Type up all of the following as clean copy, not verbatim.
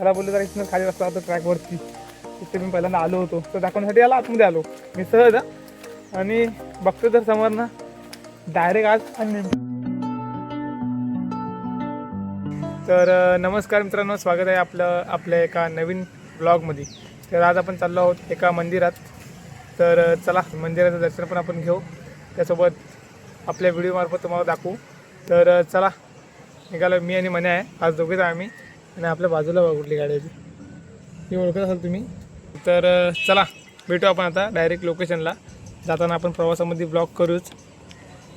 त्याला बोललो जरा इथनं खाली रस्ता होता ट्रॅकवरती, तिथे मी पहिल्यांदा आलो होतो तर दाखवण्यासाठी याला आतमध्ये आलो मी सहज. आणि बघतो तर समोर ना डायरेक्ट आज आणि तर नमस्कार मित्रांनो, स्वागत आहे आपल्या एका नवीन ब्लॉगमध्ये. तर आज आपण चाललो आहोत एका मंदिरात. तर चला मंदिराचं दर्शन पण आपण घेऊ, त्यासोबत आपल्या व्हिडिओमार्फत तुम्हाला दाखवू. तर चला निघालो, मी आणि मने आहे आज दोघेच आहे आम्ही. आणि आपल्या बाजूला बघा कुठली गाडी आहे ती ओळखत असाल तुम्ही. तर चला भेटू आपण आता डायरेक्ट लोकेशनला. जाताना आपण प्रवासामध्ये ब्लॉग करूच.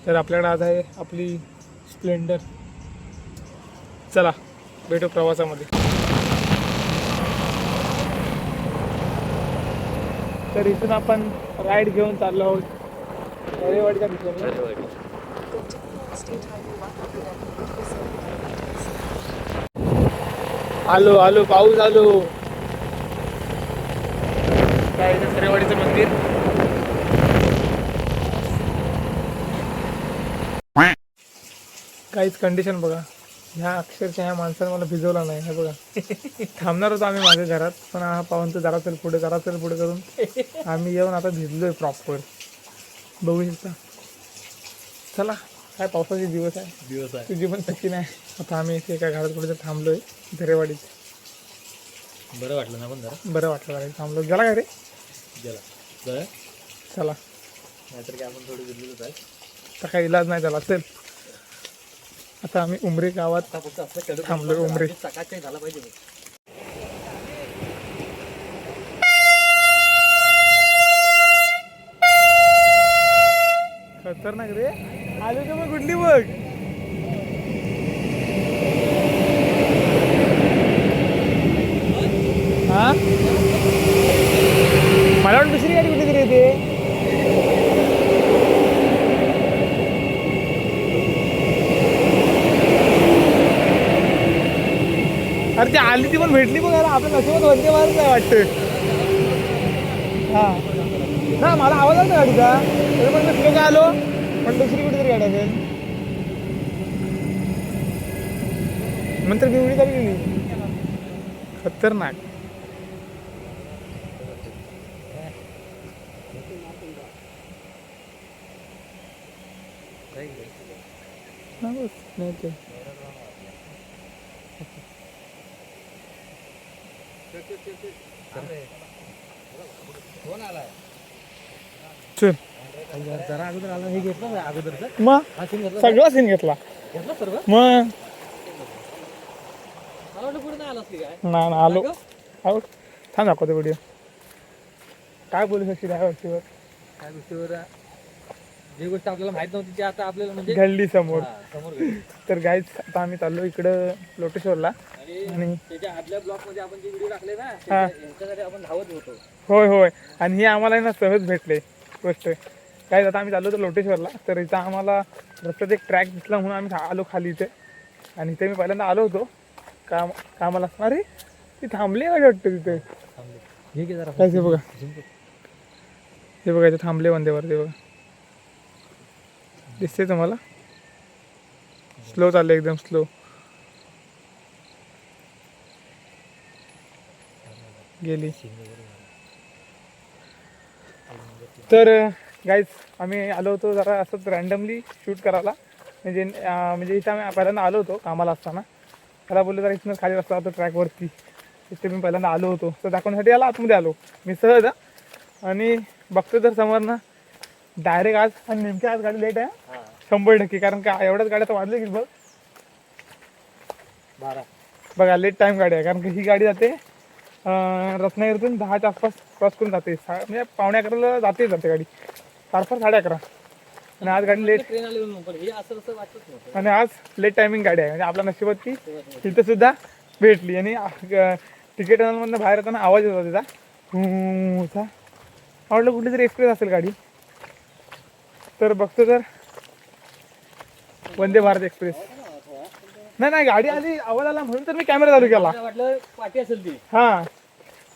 तर आपल्याकडे आज आहे आपली स्प्लेंडर. चला भेटू प्रवासामध्ये. तर इथून आपण राईड घेऊन चाललो आहोत दरेवाडीच्या दिशेने. आलो आलो पाऊस आलो. काय इथं दरेवाडीचं मंदिर. काहीच कंडिशन बघा. ह्या अक्षरशः ह्या माणसाने मला भिजवला नाही. हे बघा थांबणार होतो आम्ही माझ्या घरात, पण हा पाहून तर जरा चल पुढे करून आम्ही येऊन आता भिजलोय प्रॉपर. बघू शकता. चला काय पावसाचे दिवस आहे तुझी पण चक्की नाही. आता आम्ही इथे एका घरात कुठे थांबलोय दरेवाडीत. बरं वाटलं ना, पण जरा बरं वाटलं जरा थांबलो. गेला काय रे? गेला चला नाहीतर काय आपण थोडी भिजलेलोच आहे. आता काही इलाज नाही त्याला. चल आता आम्ही उमरे गावात फक्त असं थांबलोय. उमरे सकाळच्या झाला पाहिजे. खतरनाक रे. आले का मग कुठली बघ. हा मला वाटतं दुसरी गाडी कुठे तरी येते. अरे ती आली ती पण भेटली बघ. आपल्या नशिबात वंदे भारत आहे वाटतं. हां ना मला आवाज आला गाडीचा. तरी पण मी काय आलो, पण दुसरी कुठेतरी गाडी असेल. नंतर मी उडी चालू गेली. खतरनाक. नाही ते चल जरा अगोदर आला हे घेतलं अगोदरच. मग सगळा सीन घेतला सर्व. मग. मला वाटलं पुढे नाही आलास की काय. ना आलो आहो. थांब दाखवतो व्हिडिओ. काय बोलू शकते त्या गोष्टीवर. काय गोष्टीवर जी गोष्ट आपल्याला माहित नव्हती ती आता आपल्याला म्हणजे घडली समोर. समोर तर गाईज आता आम्ही चाललो इकडं लोटेश्वरला. आणि त्याच्या आदल्या ब्लॉक मध्ये आपण जे व्हिडिओ टाकले ना त्याच्यासाठी आपण धावत होतो. होय होय. आणि हे आम्हाला ना सहज भेटले गोष्ट. काय आता आम्ही चाललो होतो लोटेश्वरला. तर इथं आम्हाला रस्त्यात एक ट्रॅक दिसला म्हणून आम्ही आलो खाली इथे. आणि इथे मी पहिल्यांदा आलो होतो कामाला. अरे ती थांबली गाडी वाटतं तिथे. हे की जरा काय ते बघा. हे बघा इथे थांबले वंदे भारत. ते बघा दिसते तुम्हाला. स्लो चालले एकदम स्लो. गेली. तर गाईज आम्ही आलो होतो जरा असंच रँडमली शूट करायला. म्हणजे इथं आम्ही पहिल्यांदा आलो होतो कामाला असताना. त्याला बोललो जरा इथनं खाली रस्ता होता ट्रॅकवरती, तिथे मी पहिल्यांदा आलो होतो तर दाखवण्यासाठी याला आतमध्ये आलो मी सहज. आणि बघतो तर समोर ना डायरेक्ट आज. आणि नेमकी आज गाडी लेट आहे 100%. कारण का एवढ्याच गाड्या तर वाजले की बघ 12 बघा लेट टाईम गाडी आहे. कारण की ही गाडी जाते रत्नागिरीतून 10च्या आसपास क्रॉस करून जाते. म्हणजे 11:15 जाते गाडी. फार 11:30. आणि आज गाडी लेट. ट्रेन आली पण हे असं असं वाटत नव्हतं. आणि आज लेट टायमिंग गाडी आहे. म्हणजे आपल्या नशिबात ती तिथं सुद्धा भेटली. आणि तिकीट टनलमधनं बाहेर येताना आवाज येत होता तिचा. आवडलं कुठली तरी एक्सप्रेस असेल गाडी. तर बघतो तर वंदे भारत एक्सप्रेस. नाही गाडी आली आवाज आला म्हणून तर मी कॅमेरा चालू केला. वाटलं पाठी असेल ती. हां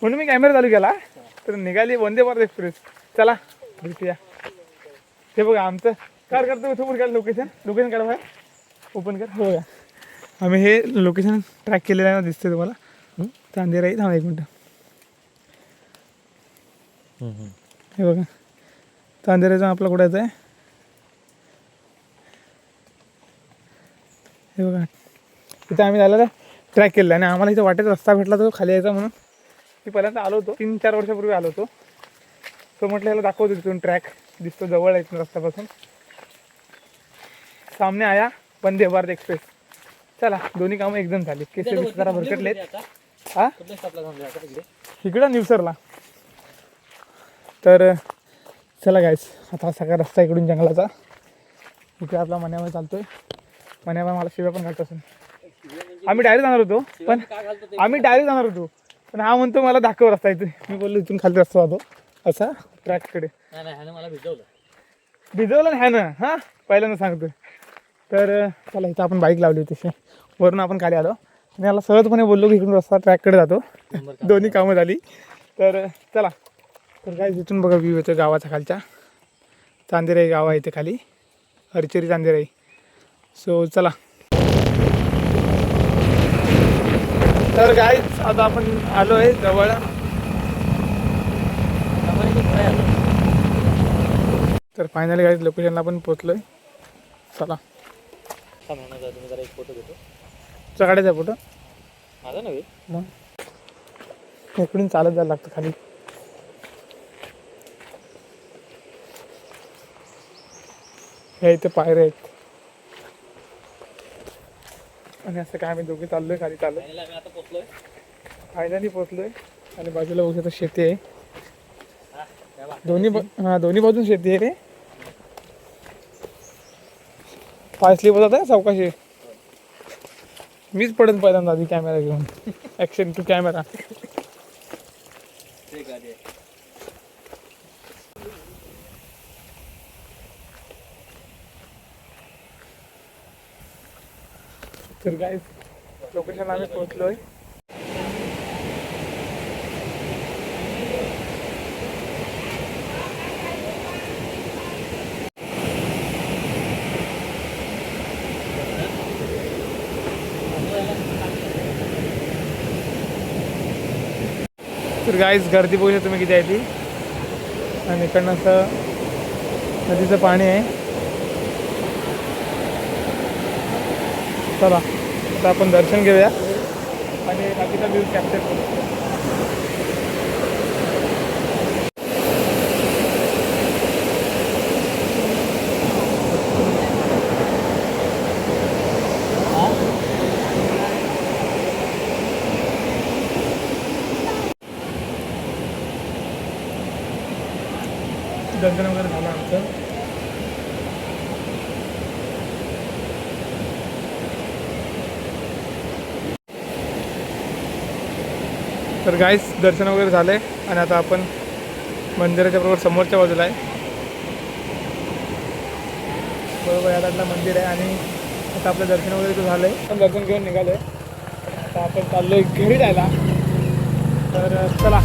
म्हणून मी कॅमेरा चालू केला. तर निघाली वंदे भारत एक्सप्रेस. चला भेटूया. हे बघा आमचं कार करतो इथं काढ. लोकेशन काढ बाहेर ओपन कर. हो बघा आम्ही हे लोकेशन ट्रॅक केलेलं आहे दिसते तुम्हाला. चांदेराई थांबा एक मिनटं. हे बघा चांदेराईचा आपला कुठे आहे हे बघा. इथं आम्ही झालं ट्रॅक केलेला आणि आम्हाला इथं वाटेत रस्ता भेटला तो खाली यायचा म्हणून मी पहिल्यांदा आलो होतो 3-4 वर्षापूर्वी आलो होतो. तो म्हटलं याला दाखवतो तिथून ट्रॅक दिसतो जवळ आहे इथून रस्त्यापासून. सामने आया वंदे भारत एक्सप्रेस. चला दोन्ही कामं एकदम झाली. केस जरा भरकटलेत. हा इकडं निवसरला. तर चला गायस आता सगळा रस्ता इकडून जंगलाचा. इकडे आपला मन्याबाई चालतोय. मन्याबाई मला शिव्या पण घालत असून आम्ही डायरेक्ट जाणार होतो पण हा म्हणतो मला दाखव रस्ता इथे. मी बोललो इथून खाली रस्ता जातो असा ट्रॅककडे. मला भिजवलं ना ह्यानं. हां पहिल्यांदा सांगतोय. तर चला इथं आपण बाईक लावली होती वरून आपण खाली आलो आणि याला सहजपणे बोललो की इकडून रस्ता ट्रॅककडे जातो. दोन्ही कामं झाली. तर चला तर काय तिथून बघा व्ह्यू येतो गावाचा खालच्या. चांदेराई गाव आहे इथे खाली हरचेरी चांदेराई. सो चला. तर गाईज आता आपण आलो आहे जवळ. तर फायनली गाईज लोकेशनला आपण पोचलो आहे. चला तुम्ही जरा एक फोटो घेतो. तुझा काढायचा फोटो. माझा नव्हे मग इकडून चालत जायला लागतं खाली. हे इथे पायऱ्या आहेत आणि असं काय आम्ही दोघे चाललोय खाली चालत. आम्ही आता पोचलोय. फायनली पोचलोय आणि बाजूला बघू शकतो शेती आहे. दोन्ही बाजून शेती आहे रे. पाय स्लिप होतात आहे चौकाशी. मीच पडत पहिल्यांदा आधी कॅमेरा घेऊन. Action to camera. तर गाईज लोकेशन आम्ही पोहोचलोय. तर गाईज गर्दी बघू शकता तुम्ही किती आहे ती. आणि इकडनं असं नदीचं पाणी आहे. चला आता आपण दर्शन घेऊया आणि बाकीचा व्ह्यू कॅप्चर करू. दर्शन वगैरे झालं आमचं. तर गाईस दर्शन वगैरे झालं आहे आणि आता आपण मंदिराच्या बरोबर समोरच्या बाजूला आहे. बरोबर या साईडला मंदिर आहे आणि आता आपलं दर्शन वगैरे तर झालं आहे. आपण दर्शन घेऊन निघालो आहे. आता आपण चाललो आहे घरी जायला. तर चला.